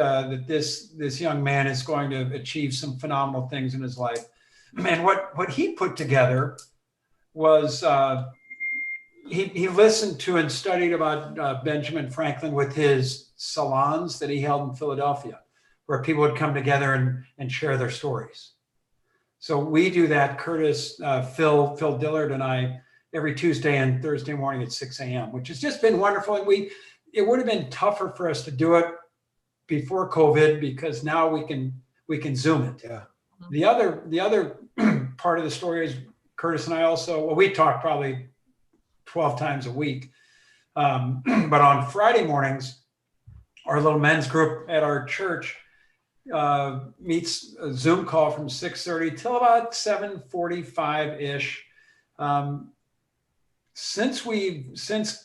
this young man is going to achieve some phenomenal things in his life. And what he put together was he listened to and studied about Benjamin Franklin with his salons that he held in Philadelphia, where people would come together and share their stories. So we do that, Curtis, Phil Dillard and I, every Tuesday and Thursday morning at 6 a.m., which has just been wonderful. And it would have been tougher for us to do it before COVID, because now we can Zoom it. Yeah. The other part of the story is Curtis and I we talk probably 12 times a week. But on Friday mornings, our little men's group at our church meets a Zoom call from 6:30 till about 7:45-ish. Since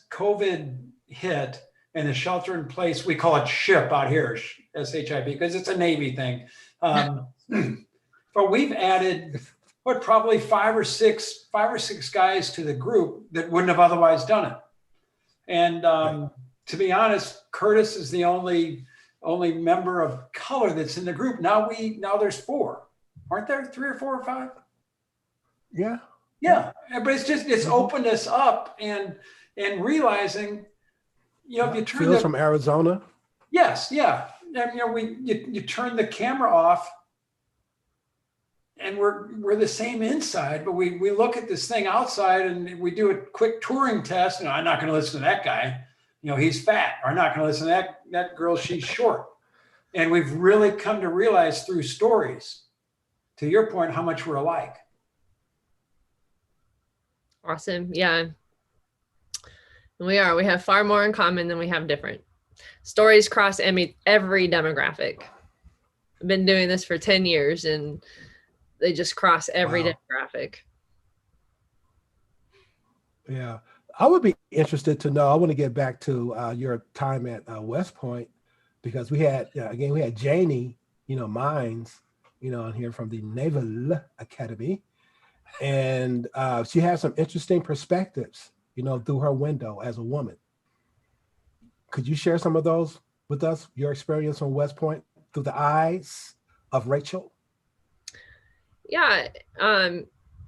COVID hit and the shelter in place, we call it SHIP out here, SHIP, because it's a Navy thing. But we've added probably five or six guys to the group that wouldn't have otherwise done it. And to be honest, Curtis is the only member of color that's in the group. Now there's 4. Aren't there 3 or 4 or 5? Yeah. Yeah. But it's opened us up and realizing, if you turn from Arizona. Yes. Yeah. And, you turn the camera off, and we're the same inside, but we look at this thing outside and we do a quick touring test. And I'm not going to listen to that guy. He's fat. Or I'm not going to listen to that girl. She's short. And we've really come to realize through stories, to your point, how much we're alike. Awesome. Yeah. We have far more in common than we have different. Stories cross every demographic. I've been doing this for 10 years and they just cross every demographic. Yeah. I would be interested to know, I want to get back to your time at West Point, because we had Janie, Mines, on here from the Naval Academy. And she has some interesting perspectives, through her window as a woman. Could you share some of those with us, your experience on West Point through the eyes of Rachel? Yeah.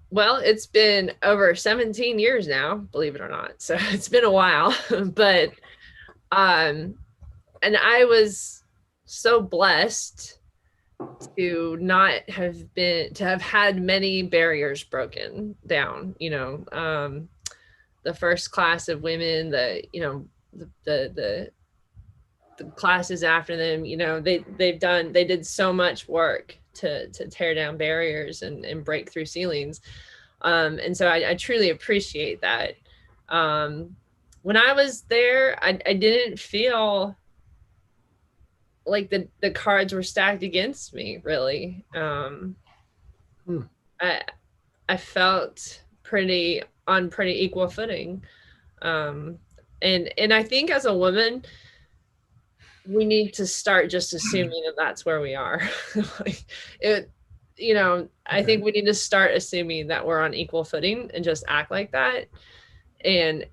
Well, it's been over 17 years now, believe it or not. So it's been a while, but, and I was so blessed to not have been, to have had many barriers broken down, the first class of women, the classes after them, they did so much work to tear down barriers and break through ceilings. And so I truly appreciate that. When I was there, I didn't feel like the cards were stacked against me, really. I felt on pretty equal footing. And I think as a woman, we need to start just assuming that that's where we are. I think we need to start assuming that we're on equal footing and just act like that and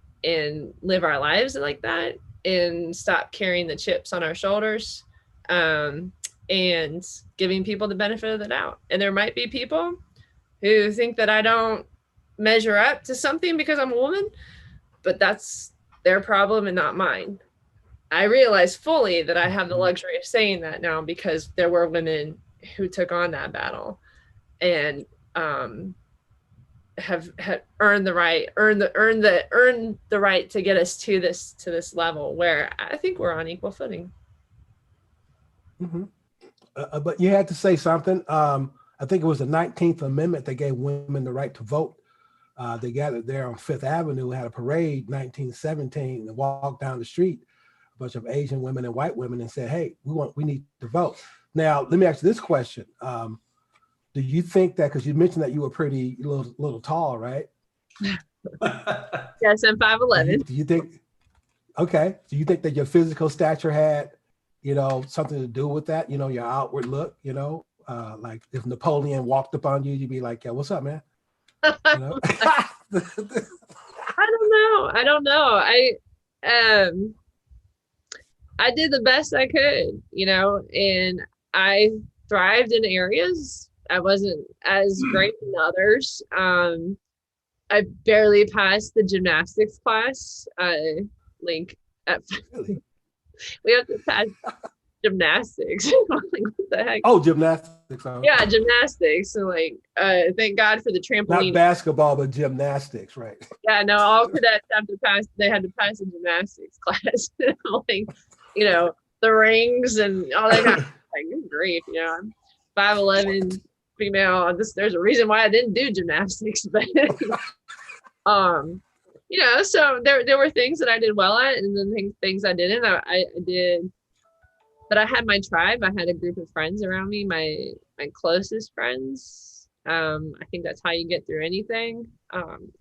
live our lives like that and stop carrying the chips on our shoulders, and giving people the benefit of the doubt. And there might be people who think that I don't measure up to something because I'm a woman, but that's their problem and not mine. I realize fully that I have the luxury of saying that now because there were women who took on that battle and have earned the right to get us to this level where I think we're on equal footing. Mm-hmm. But you had to say something. I think it was the 19th Amendment that gave women the right to vote. They gathered there on Fifth Avenue, had a parade, 1917, and walked down the street, a bunch of Asian women and white women, and said, "Hey, we need to vote." Now, let me ask you this question: do you think that, because you mentioned that you were pretty little tall, right? Yes, I'm 5'11". Do you think? Okay. Do you think that your physical stature had, something to do with that? Your outward look. Like if Napoleon walked up on you, you'd be like, "Yeah, what's up, man?" I don't know. I did the best I could, and I thrived in areas. I wasn't as great in others. I barely passed the gymnastics class. We have to pass gymnastics. Like, what the heck? Oh, gymnastics. Okay. Yeah, gymnastics. And thank God for the trampoline. Not basketball, but gymnastics, right? Yeah, no, all cadets they had to pass a gymnastics class. The rings and all that kind of like, good grief, I'm 5'11", female. There's a reason why I didn't do gymnastics, but so there were things that I did well at, and then things I didn't. I did, but I had my tribe. I had a group of friends around me, my closest friends. I think that's how you get through anything,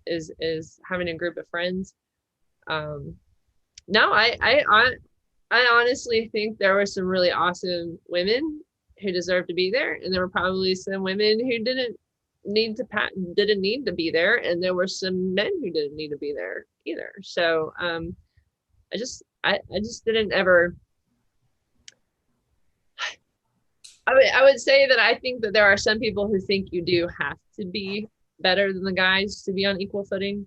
is having a group of friends. No, I honestly think there were some really awesome women who deserved to be there, and there were probably some women who didn't need to be there, and there were some men who didn't need to be there either. So I just didn't ever. I would say that I think that there are some people who think you do have to be better than the guys to be on equal footing,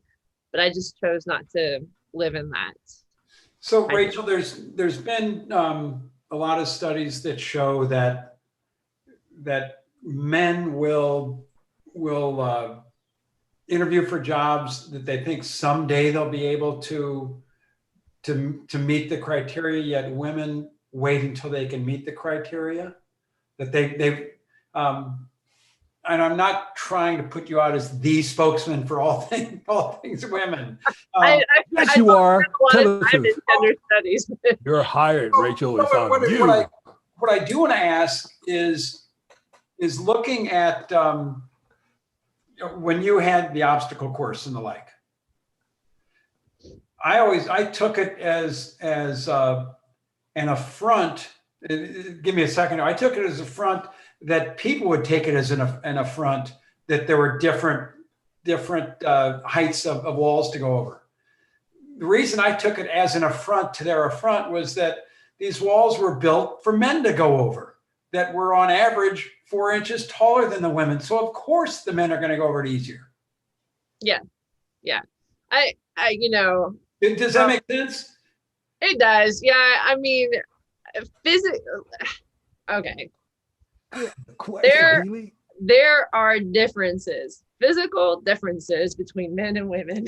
but I just chose not to live in that. So Rachel, there's been a lot of studies that show that men will interview for jobs that they think someday they'll be able to meet the criteria, yet women wait until they can meet the criteria. That they and I'm not trying to put you out as the spokesman for all things women. Yes, you are. Tell the truth. Studies. You're hired, Rachel. It's on you. What I do want to ask is looking at when you had the obstacle course and the like. I took it as an affront. Give me a second. I took it as an affront that people would take it as an affront that there were different heights of walls to go over. The reason I took it as an affront to their affront was that these walls were built for men to go over. that were on average 4 inches taller than the women. So of course the men are going to go over it easier. Yeah. Yeah. I Does that make sense? it does. Yeah. I mean, physics. Okay. Question, Healy. There are differences, physical differences between men and women.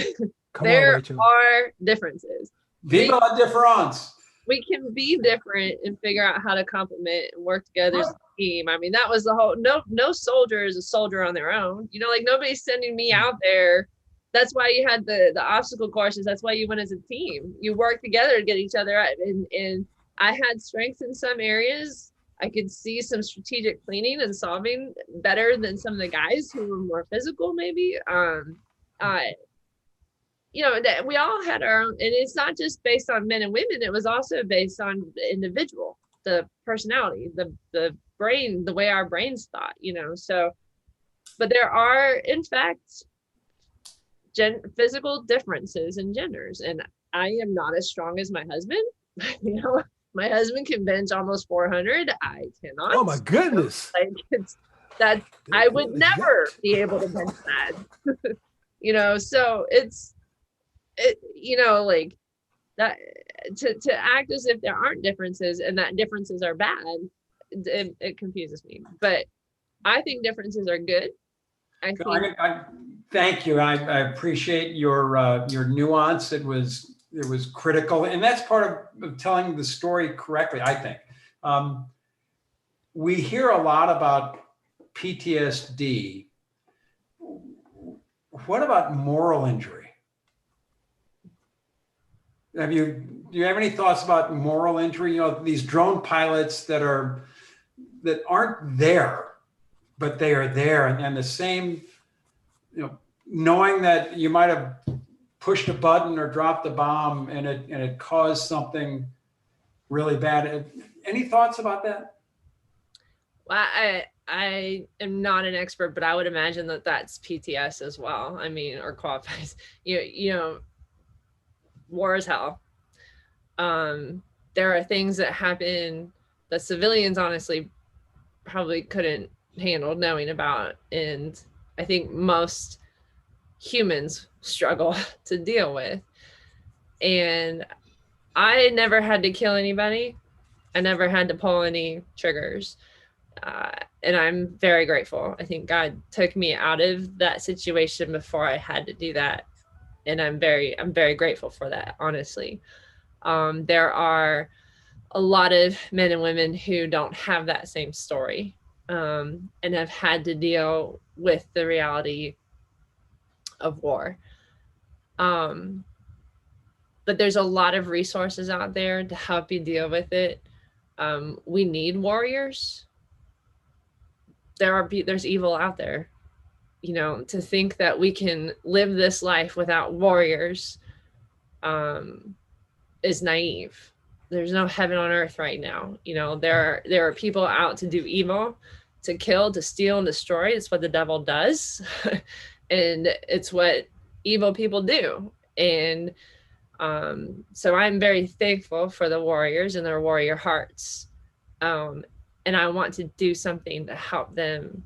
Come on, There Rachel. are differences. Viva la différence. We can be different and figure out how to complement and work together as a team. I mean, that was the whole, no soldier is a soldier on their own. You know, like nobody's sending me out there. That's why you had the obstacle courses. That's why you went as a team. You work together to get each other out. And I had strengths in some areas. I could see some strategic planning and solving better than some of the guys who were more physical, maybe. You know, that we all had our own, and it's not just based on men and women. It was also based on the individual, the personality, the brain, the way our brains thought, you know. So, but there are, in fact, physical differences in genders, and I am not as strong as my husband. You know, my husband can bench almost 400. I cannot. Oh my goodness! Like it's that I would never be able to bench that. You know, so you know, like that, to act as if there aren't differences and that differences are bad, it confuses me. But I think differences are good. I think. Thank you. I appreciate your nuance. It was critical, and that's part of telling the story correctly, I think. We hear a lot about PTSD. What about moral injury? Do you have any thoughts about moral injury? You know, these drone pilots that aren't there, but they are there, and the same, you know, knowing that you might have pushed a button or dropped a bomb and it caused something really bad. Any thoughts about that? Well, I am not an expert, but I would imagine that that's PTS as well. I mean, or qualifies. You know, war is hell. There are things that happen that civilians honestly probably couldn't handle knowing about, and I think most humans struggle to deal with. And I never had to kill anybody. I never had to pull any triggers. And I'm very grateful. I think God took me out of that situation before I had to do that. And I'm very grateful for that, honestly. There are a lot of men and women who don't have that same story, and have had to deal with the reality of war. But there's a lot of resources out there to help you deal with it. We need warriors. There's evil out there. You know, to think that we can live this life without warriors is naive. There's no heaven on earth right now. You know, there are people out to do evil, to kill, to steal, and destroy. It's what the devil does. And it's what evil people do. And so I'm very thankful for the warriors and their warrior hearts. And I want to do something to help them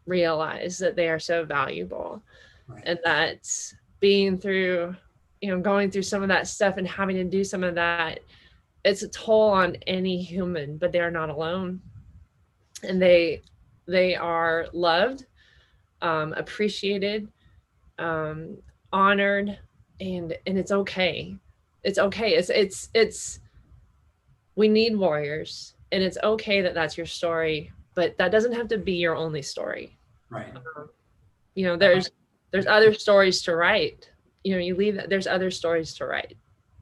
realize that they are so valuable. Right. And that being through, you know, going through some of that stuff and having to do some of that, it's a toll on any human, but they are not alone. And they are loved, appreciated, honored, and it's okay. It's okay. It's we need warriors, and it's okay that that's your story, but that doesn't have to be your only story. Right. You know, there's other stories to write. You know, there's other stories to write.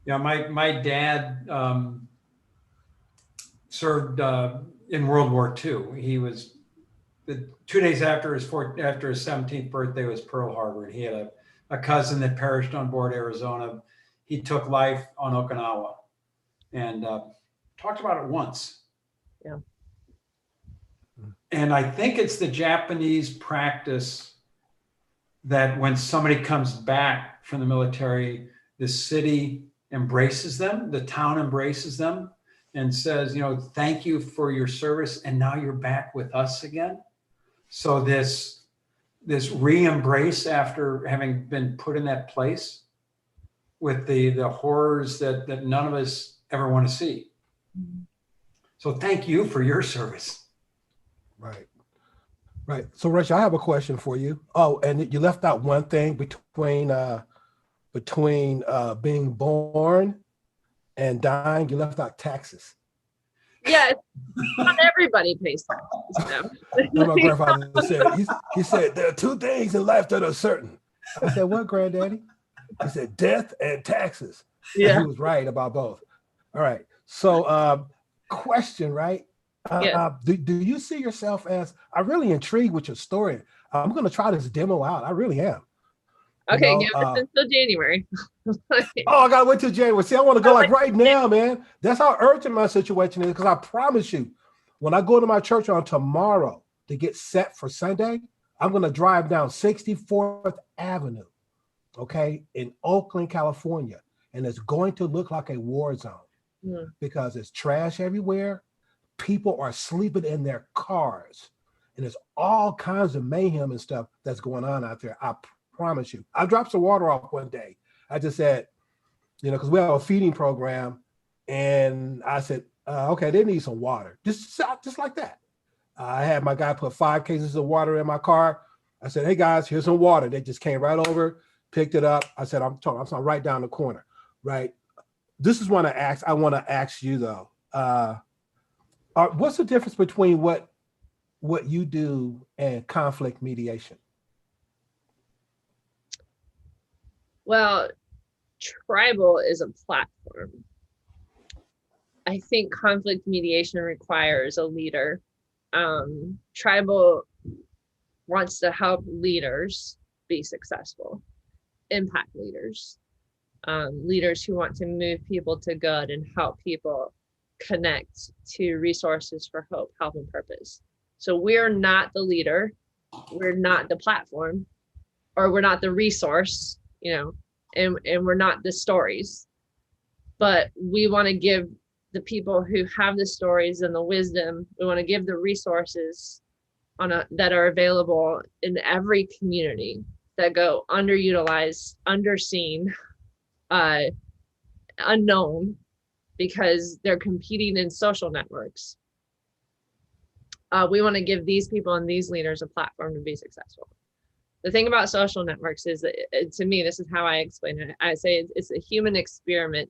Yeah, my dad served in World War II. He was 2 days after his 17th birthday was Pearl Harbor, and he had a cousin that perished on board Arizona. He took life on Okinawa, and talked about it once. Yeah. And I think it's the Japanese practice that when somebody comes back from the military, the city embraces them, the town embraces them. and says, thank you for your service, and now you're back with us again. So this re-embrace after having been put in that place with the horrors that none of us ever want to see. So thank you for your service. Right. Right. So Rachel, I have a question for you. Oh, and you left out one thing between being born and dying. You left out taxes. Yeah, not everybody pays taxes. No. My grandfather said, he said, there are two things in life that are certain. I said, what, Granddaddy? He said, death and taxes. Yeah. And he was right about both. All right. So question, right? Yeah. Do you see yourself as, I'm really intrigued with your story. I'm going to try this demo out. I really am. Okay, give us until January. Oh, I got to wait till January. See, I want to go like right now, man. That's how urgent my situation is, because I promise you, when I go to my church on tomorrow to get set for Sunday, I'm going to drive down 64th Avenue, okay, in Oakland, California. And it's going to look like a war zone because there's trash everywhere. People are sleeping in their cars. And there's all kinds of mayhem and stuff that's going on out there. I promise you. I dropped some water off one day. I just said, because we have a feeding program. And I said, okay, they need some water. Just like that. I had my guy put 5 cases of water in my car. I said, hey guys, here's some water. They just came right over, picked it up. I said, I'm right down the corner, right? This is what I want to ask you though. What's the difference between what you do and conflict mediation? Well, tribal is a platform. I think conflict mediation requires a leader. Tribal wants to help leaders be successful, impact leaders, leaders who want to move people to good and help people connect to resources for hope, help, and purpose. So we're not the leader, we're not the platform, or we're not the resource, and we're not the stories, but we want to give the people who have the stories and the wisdom, we want to give the resources that are available in every community that go underutilized, underseen, unknown, because they're competing in social networks. We want to give these people and these leaders a platform to be successful. The thing about social networks is that, to me, this is how I explain it. I say it's a human experiment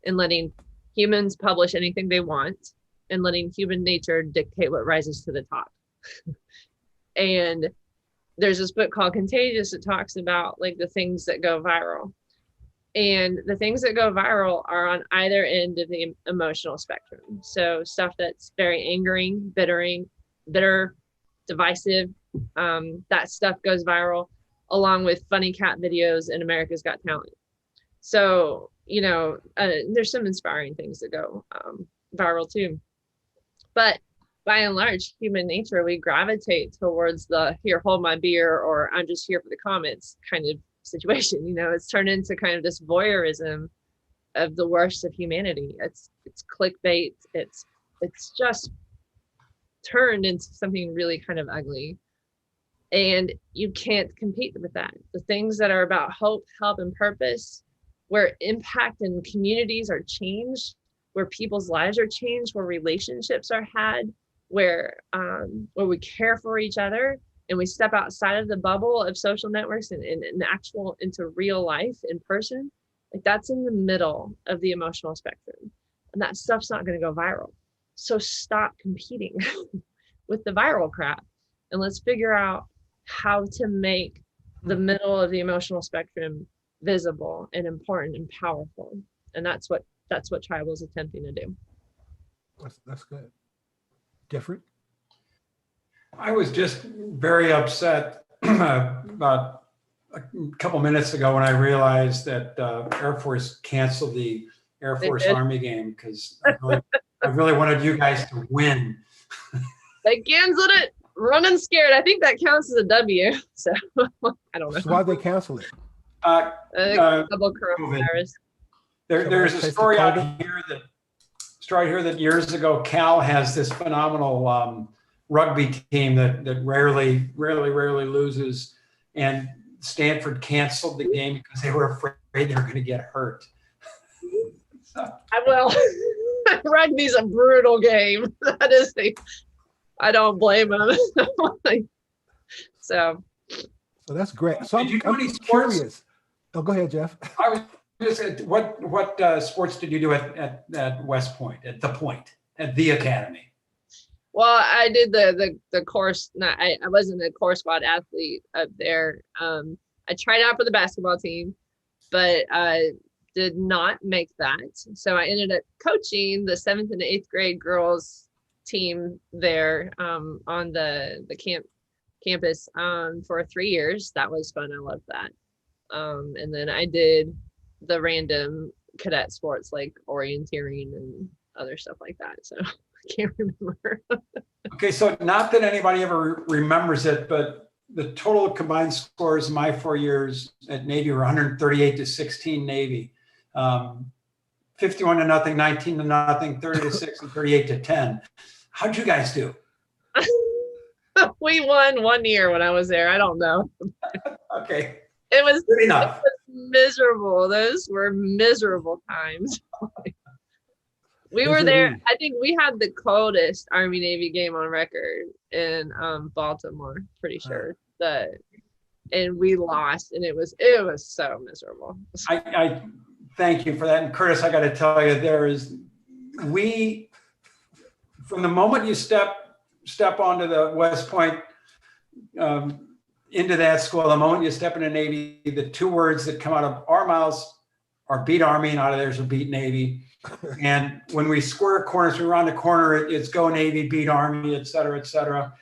in letting humans publish anything they want and letting human nature dictate what rises to the top. And there's this book called Contagious that talks about like the things that go viral. And the things that go viral are on either end of the emotional spectrum. So stuff that's very angering, bitter, divisive, that stuff goes viral, along with funny cat videos and America's Got Talent. So, there's some inspiring things that go viral too. But by and large, human nature, we gravitate towards the here, hold my beer, or I'm just here for the comments kind of situation. It's turned into kind of this voyeurism of the worst of humanity. It's clickbait. It's just turned into something really kind of ugly. And you can't compete with that. The things that are about hope, help, and purpose, where impact in communities are changed, where people's lives are changed, where relationships are had, where we care for each other, and we step outside of the bubble of social networks and into real life in person, like that's in the middle of the emotional spectrum. And that stuff's not going to go viral. So stop competing with the viral crap, and let's figure out how to make the middle of the emotional spectrum visible and important and powerful. And that's what Tribal is attempting to do. That's good. Different. I was just very upset about a couple minutes ago when I realized that Air Force canceled the Air Force Army game, because I really wanted you guys to win. They canceled it. Running scared. I think that counts as a W. So I don't know. So why'd they cancel it? Double coronavirus. There's a story out here story here that years ago, Cal has this phenomenal rugby team that rarely loses, and Stanford canceled the game because they were afraid they were going to get hurt. Well, rugby's a brutal game. That is I don't blame them. So that's great. So Did you do I'm any sports? curious. Oh, go ahead, Jeff. I was just what sports did you do at West Point, at the Point, at the Academy? well, I did the course. I wasn't a core squad athlete up there. I tried out for the basketball team, but I did not make that. So I ended up coaching the 7th and 8th grade girls team there on the campus for 3 years. That was fun. I loved that. And then I did the random cadet sports like orienteering and other stuff like that. So I can't remember. Okay, so not that anybody ever remembers it, but the total combined scores in my 4 years at Navy were 138-16 Navy, 51-0, 19-0, 30-6, and 38-10. How'd you guys do? We won 1 year when I was there. I don't know. Okay, It was good enough. miserable. Those were miserable times. We were there. I think we had the coldest Army Navy game on record in Baltimore. Pretty sure and we lost, and it was so miserable. I thank you for that. And Curtis, I got to tell you, from the moment you step onto the West Point, into that school, the moment you step into Navy, the 2 words that come out of our mouths are beat Army, and out of theirs are beat Navy. And when we square corners, we round the corner, it's go Navy, beat Army, et cetera, et cetera.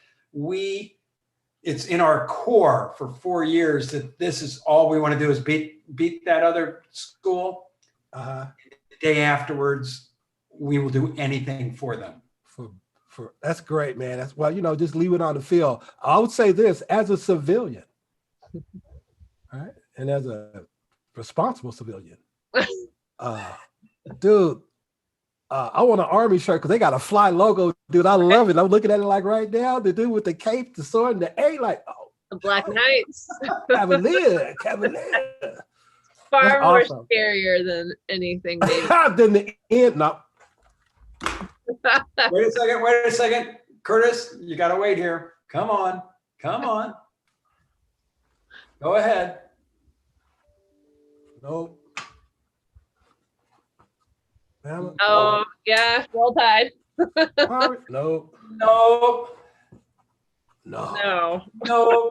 It's in our core for 4 years that this is all we want to do is beat that other school. The day afterwards, we will do anything for them. That's great, man. That's just leave it on the field. I would say this as a civilian, right? And as a responsible civilian, dude, I want an Army shirt because they got a fly logo, dude. I love it. I'm looking at it like right now. The dude with the cape, the sword, and the A, like, oh, The Black Knights. Cavalier. Far more scarier than anything. Than the end. No. Wait a second. Curtis, you got to wait here. Come on. Go ahead. Nope. Oh, yeah. Roll Tide. Nope. No. Yeah. No.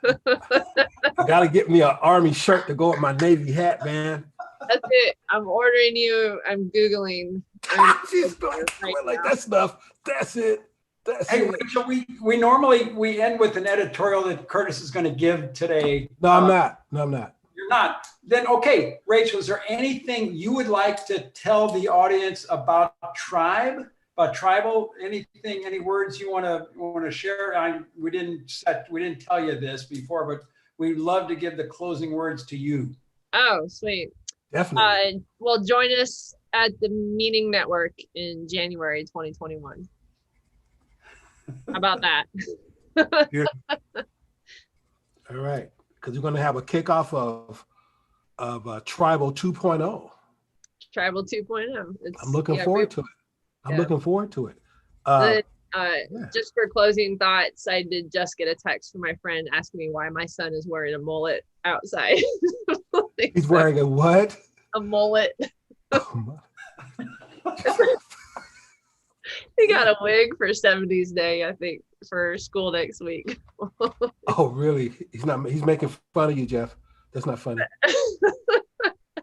You got to get me an Army shirt to go with my Navy hat, man. That's it. I'm ordering you. I'm Googling. She's going like that stuff. That's it. Hey, Rachel, we normally end with an editorial that Curtis is going to give today. No, I'm not. You're not. Then, okay, Rachel, is there anything you would like to tell the audience about Tribe, about Tribal? Anything, any words you want to share? We didn't tell you this before, but we'd love to give the closing words to you. Oh, sweet. Definitely. Well, join us at the Meaning Network in January 2021. How about that? All right, because we're going to have a kickoff of Tribal 2.0. Tribal 2.0. I'm looking forward to it. Just for closing thoughts, I did just get a text from my friend asking me why my son is wearing a mullet outside. He's wearing a what? A mullet. He got a wig for 70s Day, I think, for school next week. Oh, really? He's making fun of you, Jeff. That's not funny.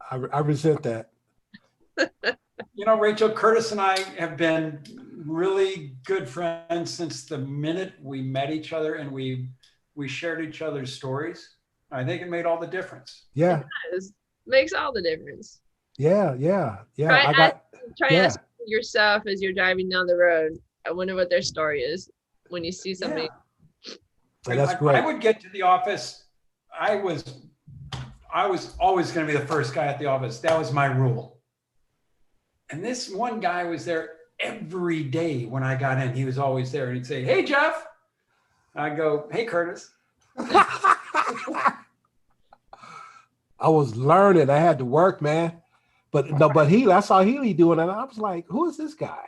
I resent that. Rachel, Curtis and I have been really good friends since the minute we met each other and we shared each other's stories. I think it made all the difference. Yeah. It does. Makes all the difference. Yeah. Try to ask yourself as you're driving down the road. I wonder what their story is when you see somebody. Yeah. That's great. I would get to the office. I was always going to be the first guy at the office. That was my rule. And this one guy was there every day when I got in. He was always there. And he'd say, "Hey, Jeff." I'd go, "Hey, Curtis." I was learning. I had to work, man. But no, but Healy, I saw Healy doing it. And I was like, who is this guy?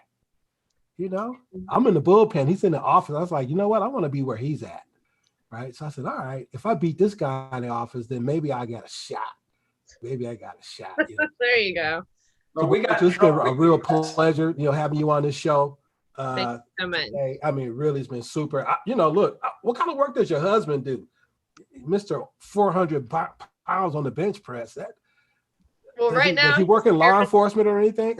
You know, I'm in the bullpen. He's in the office. I was like, you know what? I want to be where he's at. Right. So I said, all right, if I beat this guy in the office, then maybe I got a shot. Maybe I got a shot. You know? There you go. Well, we got it's been a real pleasure, having you on this show. Thank you so much. Today. I mean, really, it's been super. Look, what kind of work does your husband do? Mr. 400 pounds on the bench press. Well, right now, does he work in law enforcement or anything?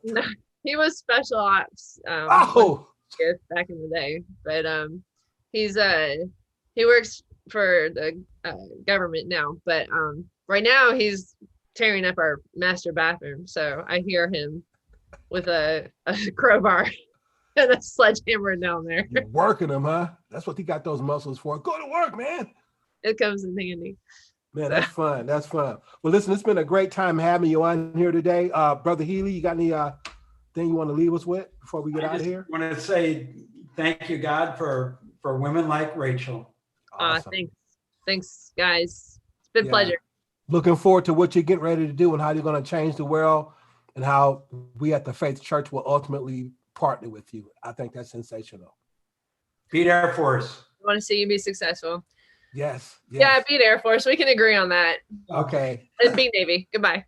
No, he was special ops. Back in the day, but he works for the government now. But right now he's tearing up our master bathroom. So I hear him with a crowbar and a sledgehammer down there. You're working him, huh? That's what he got those muscles for. Go to work, man. It comes in handy. Man, that's fun. That's fun. Well, listen, it's been a great time having you on here today. Brother Healy, you got any thing you want to leave us with before we get out of here? I want to say thank you, God, for women like Rachel. Awesome. Thanks, guys. It's been a pleasure. Looking forward to what you're getting ready to do and how you're going to change the world and how we at the Faith Church will ultimately partner with you. I think that's sensational. Beat Air Force. I want to see you be successful. Yes. Yeah, beat Air Force. We can agree on that. Okay. And beat Navy. Goodbye.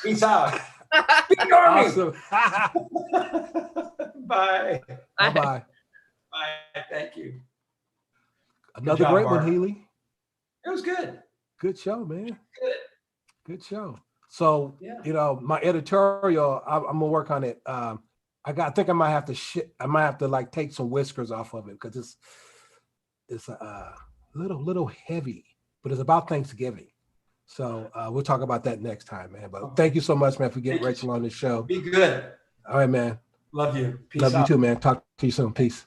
Peace out. Beat Army. Awesome. Bye. Bye-bye. Bye. Thank you. Another job, great one, Art. Healy. It was good. Good show, man. Good show. So, Yeah. My editorial, I'm gonna work on it. I think I might have to like take some whiskers off of it because it's a little heavy, but it's about Thanksgiving. So we'll talk about that next time, man. But thank you so much, man, for getting Rachel on the show. Be good. All right, man. Love you. Peace Love out. you too, man. Talk to you soon. Peace.